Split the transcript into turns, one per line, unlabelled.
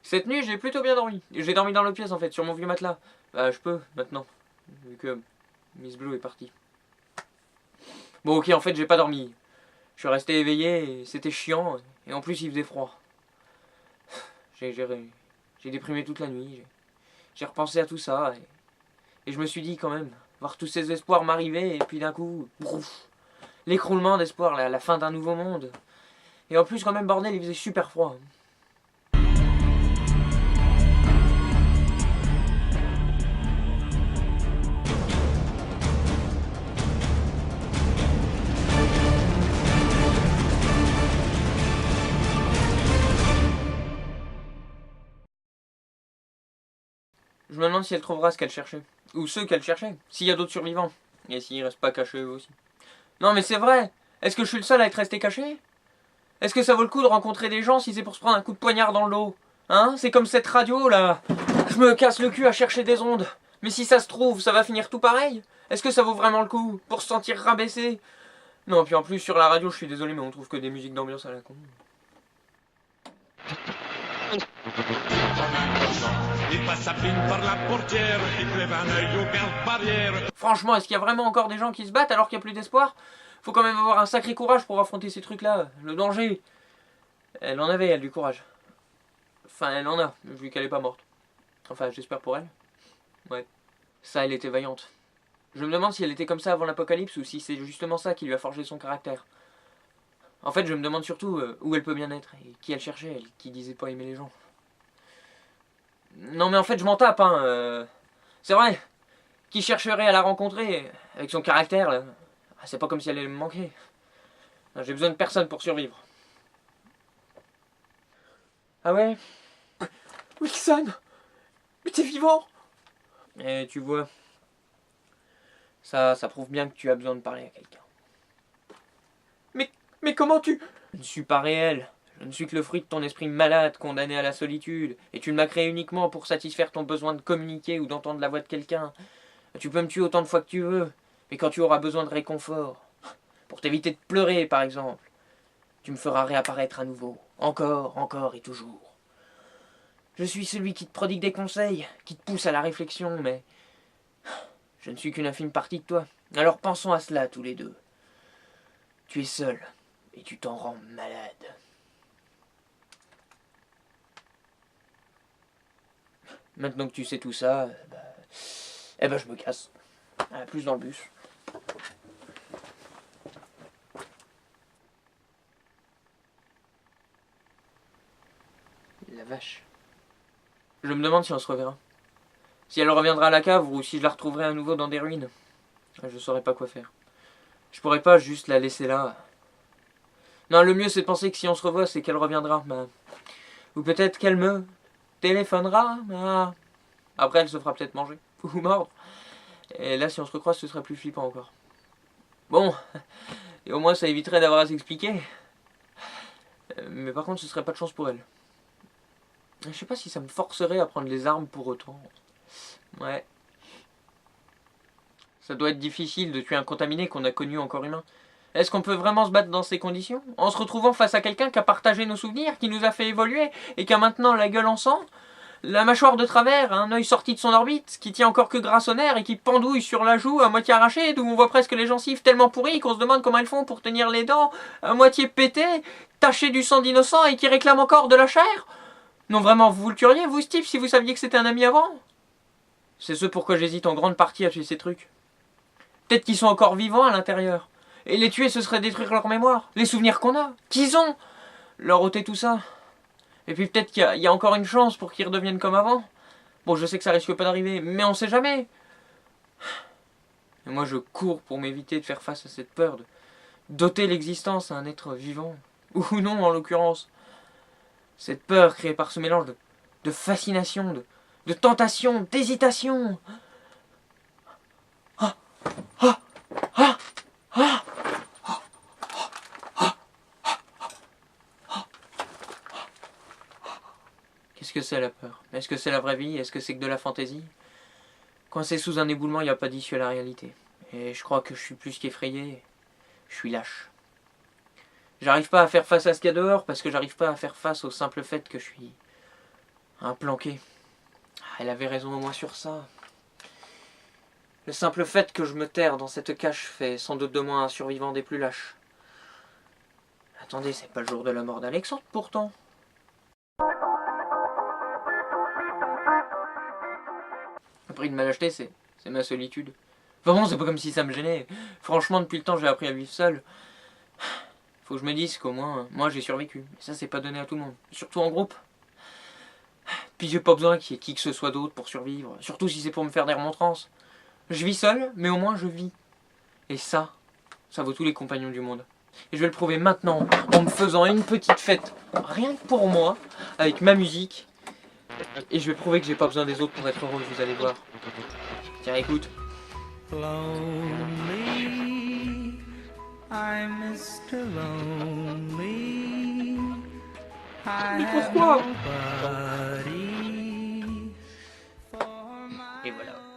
Cette nuit, j'ai plutôt bien dormi. J'ai dormi dans l'autre pièce en fait, sur mon vieux matelas. Bah, je peux maintenant, vu que Miss Blue est partie. Bon, ok, en fait, j'ai pas dormi. Je suis resté éveillé et c'était chiant. Et en plus, il faisait froid. J'ai déprimé toute la nuit. J'ai repensé à tout ça. Et je me suis dit quand même, voir tous ces espoirs m'arriver. Et puis d'un coup, brouf, l'écroulement d'espoir, la fin d'un nouveau monde. Et en plus, quand même, bordel, il faisait super froid. Je me demande si elle trouvera ce qu'elle cherchait. Ou ceux qu'elle cherchait. S'il y a d'autres survivants. Et s'ils restent pas cachés eux aussi. Non mais c'est vrai. Est-ce que je suis le seul à être resté caché? Est-ce que ça vaut le coup de rencontrer des gens si c'est pour se prendre un coup de poignard dans le dos? Hein? C'est comme cette radio là. Je me casse le cul à chercher des ondes. Mais si ça se trouve, ça va finir tout pareil? Est-ce que ça vaut vraiment le coup? Pour se sentir rabaissé? Non, puis en plus sur la radio, je suis désolé, mais on trouve que des musiques d'ambiance à la con. Franchement, est-ce qu'il y a vraiment encore des gens qui se battent alors qu'il n'y a plus d'espoir? Faut quand même avoir un sacré courage pour affronter ces trucs-là. Le danger. Elle en avait, elle, du courage. Enfin, elle en a, vu qu'elle est pas morte. Enfin, j'espère pour elle. Ouais. Ça, elle était vaillante. Je me demande si elle était comme ça avant l'apocalypse ou si c'est justement ça qui lui a forgé son caractère. En fait, je me demande surtout où elle peut bien être et qui elle cherchait, elle qui disait pas aimer les gens. Non mais en fait, je m'en tape, hein. C'est vrai. Qui chercherait à la rencontrer avec son caractère, là? C'est pas comme si elle allait me manquer. J'ai besoin de personne pour survivre. Ah ouais? Wilson! Mais t'es vivant! Et tu vois, ça prouve bien que tu as besoin de parler à quelqu'un. Mais comment tu... Je ne suis pas réel. Je ne suis que le fruit de ton esprit malade, condamné à la solitude. Et tu ne m'as créé uniquement pour satisfaire ton besoin de communiquer ou d'entendre la voix de quelqu'un. Tu peux me tuer autant de fois que tu veux, mais quand tu auras besoin de réconfort, pour t'éviter de pleurer par exemple, tu me feras réapparaître à nouveau, encore, encore et toujours. Je suis celui qui te prodigue des conseils, qui te pousse à la réflexion, mais je ne suis qu'une infime partie de toi. Alors pensons à cela tous les deux. Tu es seul, et tu t'en rends malade. Maintenant que tu sais tout ça, eh ben je me casse. À plus dans le bus. La vache. Je me demande si on se reverra. Si elle reviendra à la cave ou si je la retrouverai à nouveau dans des ruines. Je saurais pas quoi faire. Je pourrais pas juste la laisser là. Non, le mieux c'est de penser que si on se revoit, c'est qu'elle reviendra. Ou peut-être qu'elle me téléphonera. Après, elle se fera peut-être manger. Ou mordre. Et là, si on se recroise, ce serait plus flippant encore. Bon. Et au moins, ça éviterait d'avoir à s'expliquer. Mais par contre, ce serait pas de chance pour elle. Je sais pas si ça me forcerait à prendre les armes pour autant. Ouais. Ça doit être difficile de tuer un contaminé qu'on a connu encore humain. Est-ce qu'on peut vraiment se battre dans ces conditions? En se retrouvant face à quelqu'un qui a partagé nos souvenirs, qui nous a fait évoluer, et qui a maintenant la gueule en sang, la mâchoire de travers, un œil sorti de son orbite, qui tient encore que grâce au nerf et qui pendouille sur la joue à moitié arrachée, d'où on voit presque les gencives tellement pourries qu'on se demande comment elles font pour tenir les dents, à moitié pétées, tachées du sang d'innocent et qui réclament encore de la chair? Non vraiment, vous le tueriez, vous Steve, si vous saviez que c'était un ami avant? C'est ce pourquoi j'hésite en grande partie à tuer ces trucs. Peut-être qu'ils sont encore vivants à l'intérieur. Et les tuer, ce serait détruire leur mémoire, les souvenirs qu'on a, qu'ils ont, leur ôter tout ça. Et puis peut-être qu'il y a encore une chance pour qu'ils redeviennent comme avant. Bon, je sais que ça risque pas d'arriver, mais on sait jamais. Et moi, je cours pour m'éviter de faire face à cette peur, d'ôter l'existence à un être vivant. Ou non, en l'occurrence. Cette peur créée par ce mélange de fascination, de tentation, d'hésitation. Ah, ah, ah, ah. Qu'est-ce que c'est la peur? Est-ce que c'est la vraie vie? Est-ce que c'est que de la fantaisie? Coincé sous un éboulement, il n'y a pas d'issue à la réalité. Et je crois que je suis plus qu'effrayé. Je suis lâche. J'arrive pas à faire face à ce qu'il y a dehors parce que j'arrive pas à faire face au simple fait que je suis Un planqué. Elle avait raison au moins sur ça. Le simple fait que je me terre dans cette cache fait sans doute de moi un survivant des plus lâches. Attendez, c'est pas le jour de la mort d'Alexandre pourtant. Le prix de ma lâcheté, c'est ma solitude. Enfin bon, c'est pas comme si ça me gênait. Franchement, depuis le temps, j'ai appris à vivre seul. Faut que je me dise qu'au moins, moi j'ai survécu. Et ça, c'est pas donné à tout le monde. Surtout en groupe. Puis j'ai pas besoin qu'il y ait qui que ce soit d'autre pour survivre. Surtout si c'est pour me faire des remontrances. Je vis seul, mais au moins je vis. Et ça vaut tous les compagnons du monde. Et je vais le prouver maintenant, en me faisant une petite fête, rien que pour moi, avec ma musique. Et je vais prouver que j'ai pas besoin des autres pour être heureux, vous allez voir. Tiens, écoute.
Lonely, I'm Mr. Lonely.
Mais pourquoi?
I have nobody for
Et voilà.